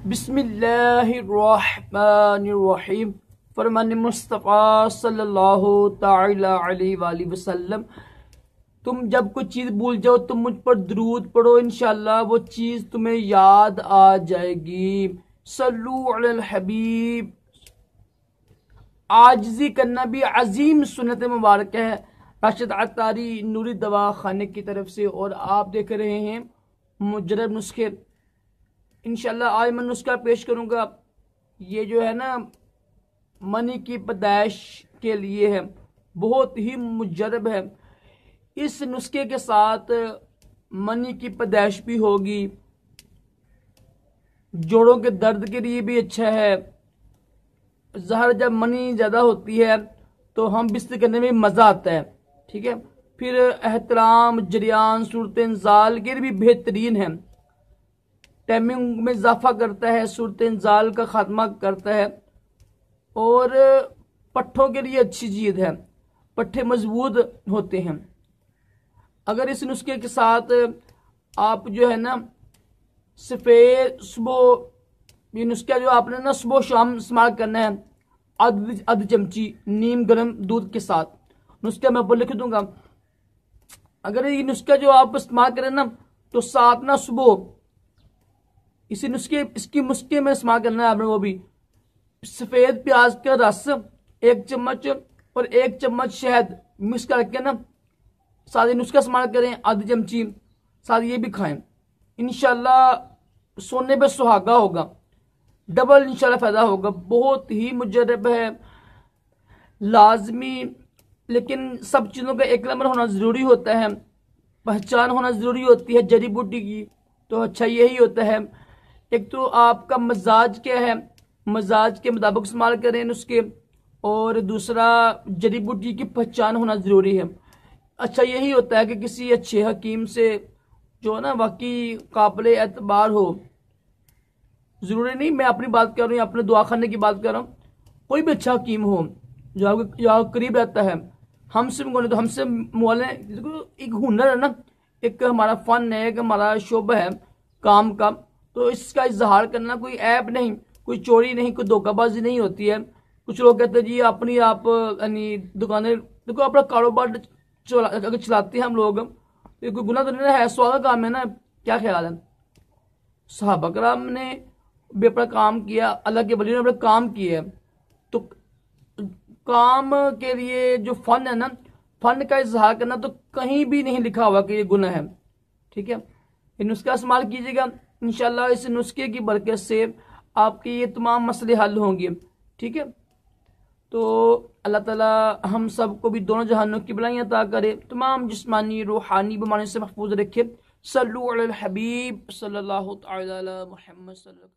बिस्मिल्लाहिर्रहमानिर्रहीम। फरमान मुस्तफ़ा सल्लल्लाहु ताला अलैहि वसल्लम, तुम जब कोई चीज़ भूल जाओ तुम मुझ पर दरूद पढ़ो, इंशाल्लाह वो चीज़ तुम्हें याद आ जाएगी। सल्लु अलल हबीब। आजिज़ी करना भी अजीम सुन्नत मुबारक है राशिद अतारी नूरी दवा खाने की तरफ से। और आप देख रहे हैं मुजरब नुस्खे। इंशाल्लाह आज मैं नुस्खा पेश करूंगा। ये जो है ना मनी की पैदाइश के लिए है, बहुत ही मुजरब है। इस नुस्खे के साथ मनी की पैदाइश भी होगी, जोड़ों के दर्द के लिए भी अच्छा है। जहर जब मनी ज़्यादा होती है तो हम बिस्तर करने में मज़ा आता है, ठीक है। फिर एहतराम, जरियान, सूरत इंजाल के लिए भी बेहतरीन है। टाइमिंग में इजाफा करता है, सूरत इंजाल का खात्मा करता है। और पट्ठों के लिए अच्छी चीज़ है, पट्ठे मजबूत होते हैं। अगर इस नुस्खे के साथ आप जो है ना सफ़ेद सुबह, ये नुस्खा जो आपने ना सुबह शाम इस्तेमाल करना है, आधी चमची नीम गर्म दूध के साथ। नुस्खा मैं ऊपर लिख दूंगा। अगर ये नुस्खा जो आप इस्तेमाल करें ना तो साथ ना सुबह इसकी नुस्खे में इस्तेमाल करना है आपने। वो भी सफ़ेद प्याज का रस 1 चम्मच और 1 चम्मच शहद मिक्स करके ना साथ ही नुस्खा इस्तेमाल करें, आधी चमची साथ ये भी खाएं। इंशाल्लाह सोने पे सुहागा होगा, डबल इंशाल्लाह फायदा होगा। बहुत ही मुजरब है, लाजमी। लेकिन सब चीज़ों का एक नंबर होना ज़रूरी होता है, पहचान होना ज़रूरी होती है जड़ी बूटी की। तो अच्छा यही होता है, एक तो आपका मजाज क्या है, मजाज के मुताबिक इस्तेमाल करें नुस्खे, और दूसरा जड़ी बूटी की पहचान होना ज़रूरी है। अच्छा यही होता है कि किसी अच्छे हकीम से जो है ना वाकई काबिल एतबार हो। ज़रूरी नहीं मैं अपनी बात कर रहा हूँ या अपने दुआ खाने की बात कर रहा हूँ, कोई भी अच्छा हकीम हो जो आपके करीब रहता है। हमसे तो हमसे मोले एक हुनर है ना, एक हमारा फ़न है, एक हमारा शोबा है काम का। तो इसका इजहार करना कोई ऐप नहीं, कोई चोरी नहीं, कोई धोखाबाजी नहीं होती है। कुछ लोग कहते हैं जी अपनी आप यानी दुकानें, देखो अपना कारोबार अगर चलाते हैं हम लोग तो कोई गुनाह तो नहीं है, सवाल का काम है ना। क्या ख्याल है? सहाबा कराम ने भी अपना काम किया, अल्लाह के वलियों ने अपना काम किया है। तो काम के लिए जो फ़न है ना, फ़न का इजहार करना तो कहीं भी नहीं लिखा हुआ कि ये गुनाह है, ठीक है। ये नुस्खा इस्तेमाल कीजिएगा, इंशाल्लाह इस नुस्खे की बरकत से आपके ये तमाम मसले हल होंगे, ठीक है। तो अल्लाह ताला हम सबको भी दोनों जहानों की भलाइयाँ अता करे, तमाम जिस्मानी रूहानी बीमारियों से महफूज रखे। सल्लु अलल हबीब सल्लल्लाहु अलैहि वसल्लम।